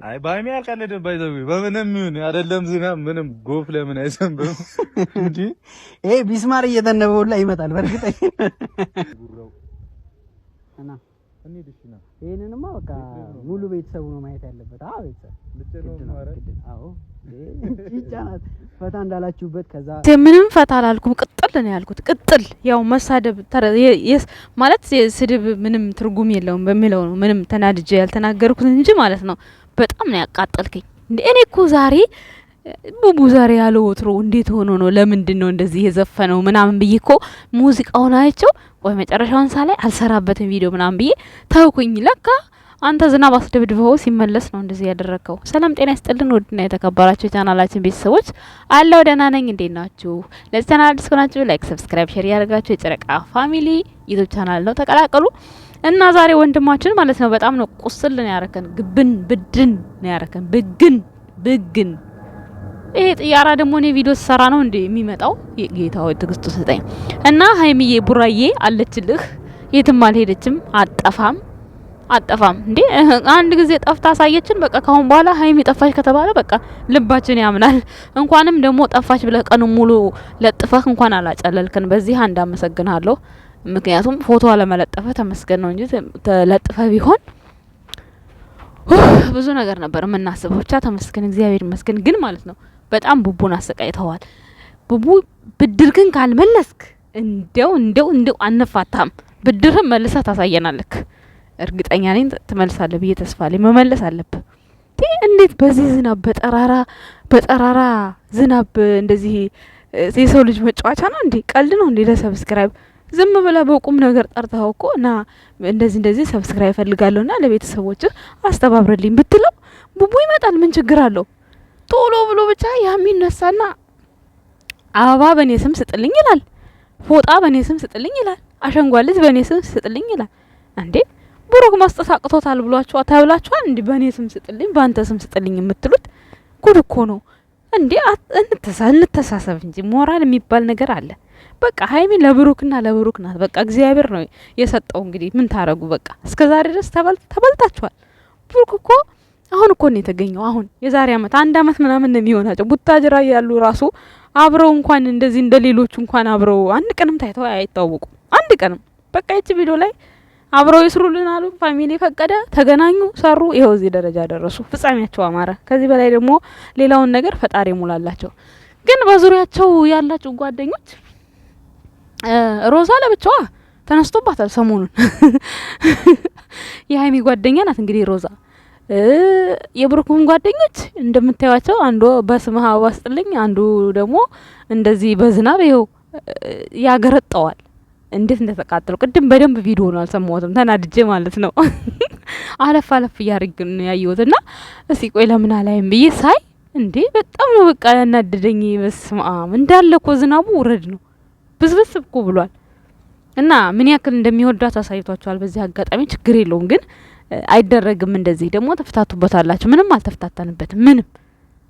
አይ ባይሚ አልቀለደም ባይዘው በምንም ይሁን አይደለም ዝናብ ምንም ጎፍ ለምን አይሰንብም እንዴ ይሄ ቢስማር እየተነበውላ ይመጣል በርግጠኝ እና እንዴ ይሄንንማ በቃ ሙሉ ቤተሰቡ ነው ማየት ያለበት። አዎ ቤተሰብ አዎ ይጫናት ፈታ እንዳላችሁበት። ከዛ ምንም ፈታ አላልኩም፣ ቅጥል ነው ያልኩት። ቅጥል ያው መሳደብ ማለት ስድብ ምንም ትርጉም የለውም በሚለው ነው ምንም ተናድጄ ያልተናገርኩት እንጂ ማለት ነው። በጣም ነው ያቃጠልከኝ እንዴ! እኔ እኮ ዛሬ ቡቡ ዛሬ ያለው ወትሮ እንዴት ሆኖ ነው ለምንድን ነው እንደዚህ የዘፈነው ምናምን ብዬ እኮ ሙዚቃውን አይቼው ወይ መጨረሻውን ሳላይ አልሰራበትም ቪዲዮ ምናምን ብዬ ታውኩኝ። ለካ አንተ ዝናብ አስደብድበው ሲመለስ ነው እንደዚህ ያደረከው። ሰላም ጤና ይስጥልን ውድና የተከበራችሁ ቻናላችን ቤተሰቦች አለው ደህና ነኝ። እንዴት ናችሁ? ለዚህ ቻናል አዲስ ከሆናችሁ ላይክ፣ ሰብስክራይብ፣ ሼር ያደርጋችሁ የጨረቃ ፋሚሊ ዩቲዩብ ቻናል ነው ተቀላቀሉ። እና ዛሬ ወንድማችን ማለት ነው በጣም ነው ቁስል ነው ያረከን፣ ግብን ብድን ነው ያረከን፣ ብግን ይሄ ጥያራ ደግሞ እኔ ቪዲዮ ሰራ ነው እንዴ የሚመጣው? ጌታው ትግስቱ ሰጠኝ። እና ሀይሚዬ ቡራዬ አለችልህ፣ የትም አልሄደችም፣ አጠፋም እንዴ አንድ ጊዜ ጠፍታ አሳየችን። በቃ ካሁን በኋላ ሀይሚ ጠፋች ከተባለ በቃ ልባችን ያምናል። እንኳንም ደግሞ ጠፋች ብለህ ቀኑ ሙሉ ለጥፈህ እንኳን አላጨለልከን። በዚህ አንድ አመሰግናለሁ። ምክንያቱም ፎቶ አለመለጠፈ ተመስገን ነው እንጂ ተለጥፈ ቢሆን ብዙ ነገር ነበር የምናስበው። ብቻ ተመስገን እግዚአብሔር ይመስገን። ግን ማለት ነው በጣም ቡቡን አሰቃይተዋል። ቡቡ ብድርክን ካልመለስክ እንደው አንፋታም። ብድርህን መልሰህ ታሳየናለክ። እርግጠኛ ነኝ ትመልሳለህ ብዬ ተስፋ አለኝ። መመለስ አለብህ። እንዴት በዚህ ዝናብ በጠራራ ዝናብ እንደዚህ የሰው ልጅ መጫወቻ ነው እንዴ? ቀልድ ነው እንዴ? ለሰብስክራይብ ዝም ብለህ በቁም ነገር ጠርተኸው እኮ ና እንደዚህ ሰብስክራይብ ፈልጋለሁና ለቤተሰቦችህ አስተባብረልኝ ብትለው ቡቡ ይመጣል። ምን ችግር አለው? ቶሎ ብሎ ብቻ ያሚነሳና አበባ በኔ ስም ስጥልኝ ይላል፣ ፎጣ በኔ ስም ስጥልኝ ይላል፣ አሸንጓልት በኔ ስም ስጥልኝ ይላል። እንዴ ብሩክ ማስጠት አቅቶታል ብሏችሁ አታብላችኋል እንዴ? በኔ ስም ስጥልኝ ባንተ ስም ስጥልኝ የምትሉት ጉድ እኮ ነው እንዴ! እንተሳሰብ እንጂ ሞራል የሚባል ነገር አለ። በቃ ሀይሚ ለብሩክና ለብሩክ ናት። በቃ እግዚአብሔር ነው የሰጠው። እንግዲህ ምን ታረጉ? በቃ እስከዛሬ ድረስ ተበልጣችኋል። ብሩክ እኮ አሁን እኮ ነው የተገኘው። አሁን የዛሬ አንድ አመት ምናምን ነው የሚሆናቸው። ቡታጅራ ያሉ ራሱ አብረው እንኳን እንደዚህ እንደሌሎቹ እንኳን አብረው አንድ ቀንም ታይተው አይታወቁም። አንድ ቀንም በቃ እቺ ቪዲዮ ላይ አብረው ይስሩልን አሉ። ፋሚሊ ፈቀደ፣ ተገናኙ፣ ሰሩ፣ ይኸው እዚህ ደረጃ ደረሱ። ፍጻሜያቸው አማረ። ከዚህ በላይ ደግሞ ሌላውን ነገር ፈጣሪ ሙላላቸው። ግን በዙሪያቸው ያላችሁ ጓደኞች ሮዛ ለብቻዋ ተነስቶባታል ሰሞኑን። የሀይሚ ጓደኛ ናት እንግዲህ ሮዛ። የብሩክም ጓደኞች እንደምታዩቸው አንዱ በስመ አብ አስጥልኝ፣ አንዱ ደግሞ እንደዚህ በዝናብ ይኸው ያገረጠዋል። እንዴት እንደተቃጠሉ ቅድም በደንብ ቪዲዮ ነው አልሰማሁትም፣ ተናድጄ ማለት ነው። አለፍ እያደረግ ነው ያየሁትና እስቲ ቆይ ለምን አላይም ብዬ ሳይ እንዴ በጣም ነው በቃ ያናደደኝ። በስመ አብ እንዳለ እኮ ዝናቡ ውረድ ነው ብስብስ እኮ ብሏል። እና ምን ያክል እንደሚወዷት አሳይቷቸዋል። በዚህ አጋጣሚ ችግር የለውም ግን አይደረግም እንደዚህ። ደግሞ ተፍታቱበታላችሁ። ምንም አልተፍታተንበትም። ምንም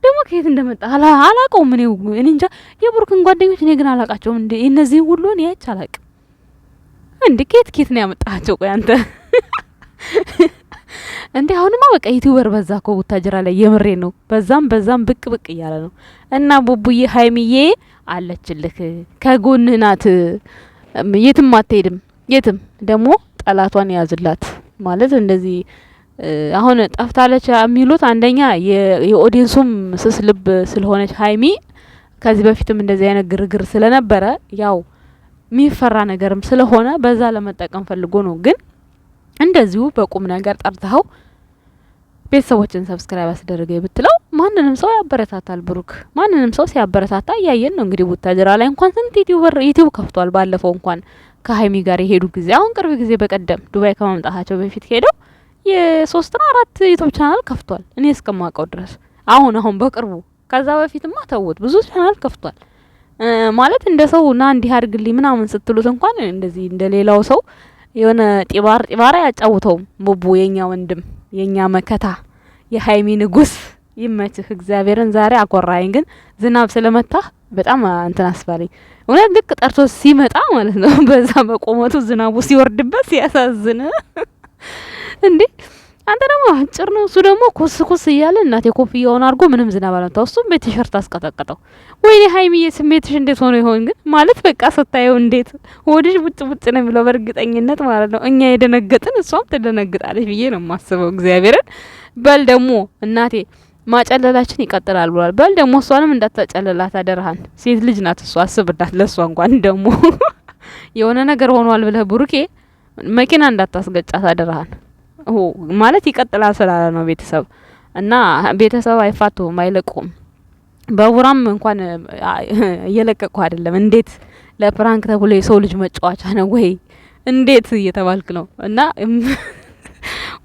ደግሞ ከየት እንደመጣ አላቀውም። እኔ እንጃ የብሩክን ጓደኞች እኔ ግን አላቃቸውም። እንዴ እነዚህ ሁሉ እኔ አይቼ አላቅም። እንዴ ከየት ነው ያመጣቸው? ቆይ አንተ እንዴ አሁንማ በቃ ዩቲዩበር በዛ እኮ ቡታጅራ ላይ የምሬ ነው። በዛም ብቅ እያለ ነው። እና ቡቡዬ ሀይሚዬ አለችልህ፣ ከጎንህ ናት፣ የትም አትሄድም። የትም ደግሞ ጠላቷን ያዝላት ማለት እንደዚህ አሁን ጠፍታለች የሚሉት አንደኛ የኦዲየንሱም ስስ ልብ ስለሆነች ሀይሚ ከዚህ በፊትም እንደዚህ አይነት ግርግር ስለነበረ ያው የሚፈራ ነገርም ስለሆነ በዛ ለመጠቀም ፈልጎ ነው። ግን እንደዚሁ በቁም ነገር ጠርተኸው ቤተሰቦችን ሰብስክራይብ አስደረገ ብትለው ማንንም ሰው ያበረታታል። ብሩክ ማንንም ሰው ሲያበረታታ እያየን ነው። እንግዲህ ቡታጅራ ላይ እንኳን ስንት ዩቲዩብ ከፍቷል። ባለፈው እንኳን ከሀይሚ ጋር የሄዱ ጊዜ አሁን ቅርብ ጊዜ በቀደም ዱባይ ከመምጣታቸው በፊት ሄደው የ3 እና 4 ዩቲዩብ ቻናል ከፍቷል እኔ እስከማውቀው ድረስ። አሁን በቅርቡ ከዛ በፊትማ ተውት ብዙ ቻናል ከፍቷል። ማለት እንደ ሰው ና እንዲህ አድርግልኝ ምናምን ስትሉት እንኳን እንደዚህ እንደሌላው ሰው የሆነ ጢባራ ያጫውተውም። ቡቡ የኛ ወንድም የኛ መከታ የሀይሚ ንጉስ ይመችህ። እግዚአብሔርን ዛሬ አቆራኝ። ግን ዝናብ ስለመታ በጣም እንትን አስባለኝ። እውነት ልክ ጠርቶ ሲመጣ ማለት ነው በዛ በቆመቱ ዝናቡ ሲወርድበት ሲያሳዝን እንዴ አንተ ደግሞ አጭር ነው እሱ ደግሞ ኮስ እያለ እናቴ ኮፍያውን አድርጎ ምንም ዝናብ አላመጣው እሱም በቲሸርት አስቀጠቀጠው። ወይኔ ሀይሚዬ ስሜትሽ እንዴት ሆኖ ይሆን ግን ማለት በቃ ስታየው እንዴት ወዲሽ ቡጭ ነው የሚለው በእርግጠኝነት ማለት ነው። እኛ የደነገጥን እሷም ትደነግጣለች ብዬ ነው የማስበው እግዚአብሔርን። በል ደግሞ እናቴ ማጨለላችን ይቀጥላል ብሏል። በል ደግሞ እሷንም እንዳታጨለላት አደረሃን። ሴት ልጅ ናት እሷ አስብላት። ለእሷ እንኳን ደግሞ የሆነ ነገር ሆኗል ብለህ ቡሩኬ መኪና እንዳታስገጫት አደረሃን። ማለት ይቀጥላል ስላለ ነው ቤተሰብ እና ቤተሰብ አይፋቱም አይለቁም። በቡራም እንኳን እየለቀቁ አይደለም። እንዴት ለፕራንክ ተብሎ የሰው ልጅ መጫወቻ ነው ወይ እንዴት እየተባልክ ነው? እና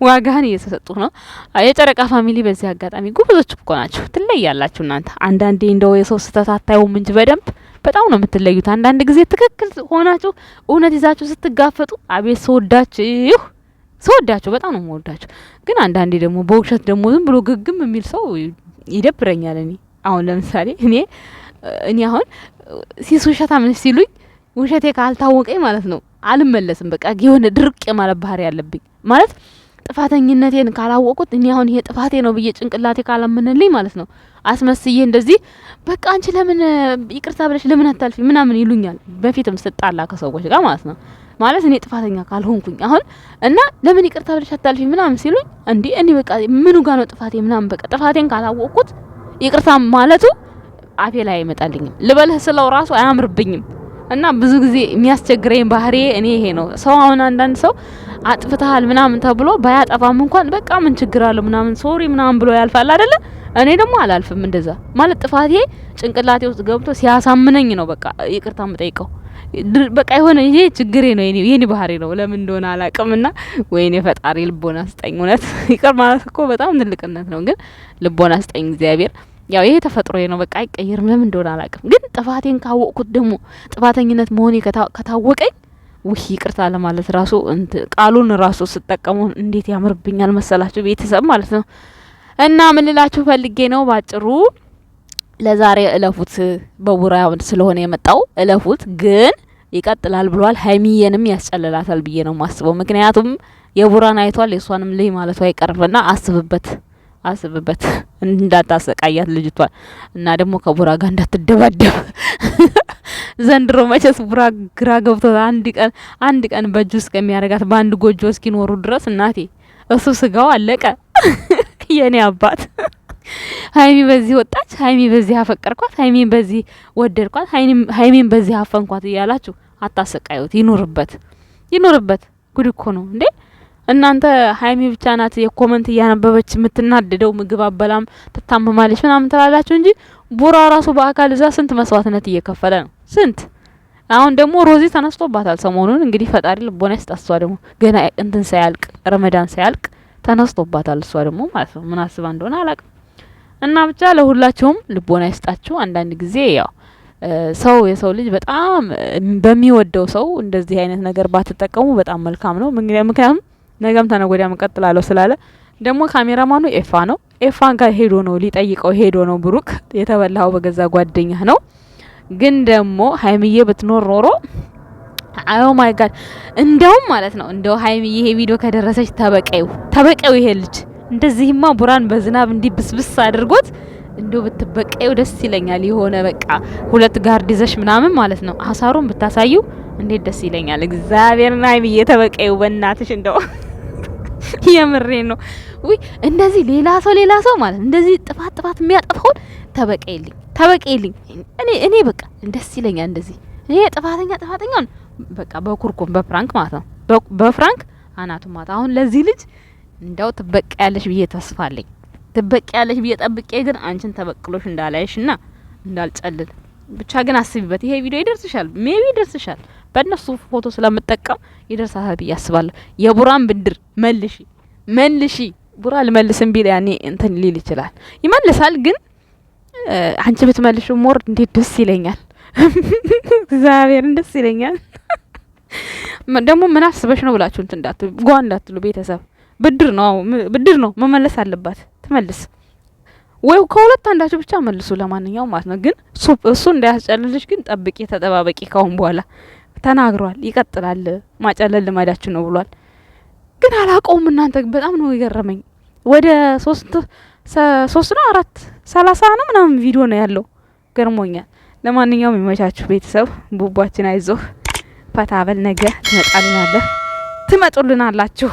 ዋጋህን እየተሰጡ ነው። የጨረቃ ፋሚሊ በዚህ አጋጣሚ ጉብዞች እኮ ናችሁ፣ ትለያላችሁ እናንተ። አንዳንዴ እንደው የሰው ስህተት አታዩም እንጂ በደንብ በጣም ነው የምትለዩት። አንዳንድ ጊዜ ትክክል ሆናችሁ እውነት ይዛችሁ ስትጋፈጡ አቤት ስወዳችሁ በጣም ነው የምወዳችሁ። ግን አንዳንዴ ደግሞ በውሸት ደግሞ ዝም ብሎ ግግም የሚል ሰው ይደብረኛል። እኔ አሁን ለምሳሌ እኔ አሁን ውሸታ ምን ሲሉኝ ውሸቴ ካልታወቀኝ ማለት ነው አልመለስም። በቃ የሆነ ድርቅ የማለት ባህሪ ያለብኝ ማለት ጥፋተኝነቴን ካላወቁት እኔ አሁን ይሄ ጥፋቴ ነው ብዬ ጭንቅላቴ ካላመነልኝ ማለት ነው አስመስዬ እንደዚህ በቃ አንቺ ለምን ይቅርታ ብለሽ ለምን አታልፊ ምናምን ይሉኛል። በፊትም ስጣላ ከሰዎች ጋር ማለት ነው ማለት እኔ ጥፋተኛ ካልሆንኩኝ አሁን እና ለምን ይቅርታ ብለሽ አታልፊ ምናምን ሲሉኝ እንዴ እኔ በቃ ምኑ ጋር ነው ጥፋቴ ምናምን በቃ ጥፋቴን ካላወቁት ይቅርታ ማለቱ አፌ ላይ አይመጣልኝም። ልበልህ ስለው ራሱ አያምርብኝም። እና ብዙ ጊዜ የሚያስቸግረኝ ባህሪ እኔ ይሄ ነው። ሰው አሁን አንዳንድ ሰው አጥፍተሃል ምናምን ተብሎ ባያጠፋም እንኳን በቃ ምን ችግር አለው ምናምን ሶሪ ምናምን ብሎ ያልፋል አይደለ? እኔ ደግሞ አላልፍም እንደዛ ማለት ጥፋቴ ጭንቅላቴ ውስጥ ገብቶ ሲያሳምነኝ ነው በቃ ይቅርታ የምጠይቀው። በቃ የሆነ ይሄ ችግሬ ነው የኔ ባህሪ ነው። ለምን እንደሆነ አላቅምና ወይኔ ፈጣሪ ልቦና ስጠኝ። እውነት ይቅር ማለት እኮ በጣም ትልቅነት ነው፣ ግን ልቦና ስጠኝ እግዚአብሔር። ያው ይሄ ተፈጥሮዬ ነው በቃ አይቀየርም። ለምን እንደሆነ አላቅም፣ ግን ጥፋቴን ካወቅኩት ደግሞ ጥፋተኝነት መሆኔ ከታወቀኝ ውይ ይቅርታ ለማለት ራሱ ቃሉን ራሱ ስጠቀሙ እንዴት ያምርብኛል መሰላችሁ ቤተሰብ ማለት ነው። እና ምን ልላችሁ ፈልጌ ነው ባጭሩ ለዛሬ እለፉት። በቡራው ስለሆነ የመጣው እለፉት፣ ግን ይቀጥላል ብሏል። ሀይሚዬንም ያስጨልላታል ብዬ ነው ማስበው። ምክንያቱም የቡራን አይቷል የሷንም ልይ ማለቱ አይቀርምና አስብበት እንዳታሰቃያት ልጅቷን እና ደግሞ ከቡራ ጋር እንዳትደባደብ። ዘንድሮ መቼስ ቡራ ግራ ገብቶ አንድ ቀን በእጁ እስከሚያረጋት በአንድ ጎጆ እስኪኖሩ ድረስ እናቴ እሱ ስጋው አለቀ። የኔ አባት ሀይሚ በዚህ ወጣች፣ ሀይሚ በዚህ አፈቀርኳት፣ ሀይሚ በዚህ ወደድኳት፣ ሀይሚን በዚህ አፈንኳት እያላችሁ አታሰቃዩት። ይኑርበት። ጉድ እኮ ነው እንዴ እናንተ። ሀይሚ ብቻ ናት የኮመንት እያነበበች የምትናደደው፣ ምግብ አበላም ትታመማለች ምናምን ትላላችሁ እንጂ ቡራ ራሱ በአካል እዛ ስንት መስዋዕትነት እየከፈለ ነው። ስንት አሁን ደግሞ ሮዚ ተነስቶባታል ሰሞኑን። እንግዲህ ፈጣሪ ልቦና ይስጣት። እሷ ደግሞ ገና እንትን ሳያልቅ ረመዳን ሳያልቅ ተነስቶባታል እሷ ደግሞ ማለት ነው። ምን አስባ እንደሆነ አላቅም። እና ብቻ ለሁላችሁም ልቦና ይስጣችሁ። አንዳንድ ጊዜ ያው የሰው ልጅ በጣም በሚወደው ሰው እንደዚህ አይነት ነገር ባትጠቀሙ በጣም መልካም ነው። ምክንያቱም ነገም ተነጎዳ መቀጥላለሁ ስላለ ደግሞ ካሜራማኑ ኤፋ ነው። ኤፋ ጋር ሄዶ ነው ብሩክ የተበላው በገዛ ጓደኛህ ነው። ግን ደግሞ ሀይሚዬ ብትኖር ኖሮ አዮ ማይ ጋድ እንደውም ማለት ነው እንደው ሀይሚዬ ይሄ ቪዲዮ ከደረሰች ተበቀው ይሄ ልጅ እንደዚህማ ቡራን በዝናብ እንዲህ ብስብስ አድርጎት እንደው ብትበቀው ደስ ይለኛል። የሆነ በቃ ሁለት ጋርድ ይዘሽ ምናምን ማለት ነው አሳሩን ብታሳዩ እንዴት ደስ ይለኛል። እግዚአብሔርና ሀይሚዬ ተበቀው በእናትሽ እንደው የምሬ ነው። ውይ እንደዚህ ሌላ ሰው ማለት እንደዚህ ጥፋት የሚያጠፋውን ተበቀይልኝ። እኔ በቃ ደስ ይለኛል እንደዚህ። እኔ ጥፋተኛውን በቃ በኩርኩም በፍራንክ ማለት ነው በፍራንክ አናቱ ማለት አሁን ለዚህ ልጅ እንደው ትበቀያለሽ ብዬ ተስፋለኝ። ትበቀያለሽ ብዬ ጠብቄ ግን አንቺን ተበቅሎሽ እንዳላይሽና እንዳልጨልል ብቻ ግን አስቢበት። ይሄ ቪዲዮ ይደርስሻል፣ ሜቢ ይደርስሻል። በእነሱ ፎቶ ስለምጠቀም ይደርሳታል ብዬ አስባለሁ። የቡራን ብድር መልሺ። ቡራ ልመልስም ቢል ያኔ እንትን ሊል ይችላል፣ ይመልሳል። ግን አንቺ ብትመልሽ ሞር እንዴት ደስ ይለኛል። እግዚአብሔርን ደስ ይለኛል። ደግሞ ምን አስበሽ ነው ብላችሁ እንትን እንዳትሉ ቤተሰብ። ብድር ነው መመለስ አለባት፣ ትመልስ ወይ ከሁለት አንዳችሁ ብቻ መልሱ። ለማንኛውም ማለት ነው። ግን እሱ እንዳያስጨልልሽ ግን ጠብቂ፣ ተጠባበቂ። ካሁን በኋላ ተናግሯል፣ ይቀጥላል። ማጨለል ልማዳችሁ ነው ብሏል። ግን አላውቀውም። እናንተ በጣም ነው የገረመኝ። ወደ 3 ነው 4 30 ነው ምናምን ቪዲዮ ነው ያለው። ገርሞኛል። ለማንኛውም ይመቻችሁ ቤተሰብ። ቡቧችን አይዞህ ፈታ በል። ነገ ትመጡልናላችሁ።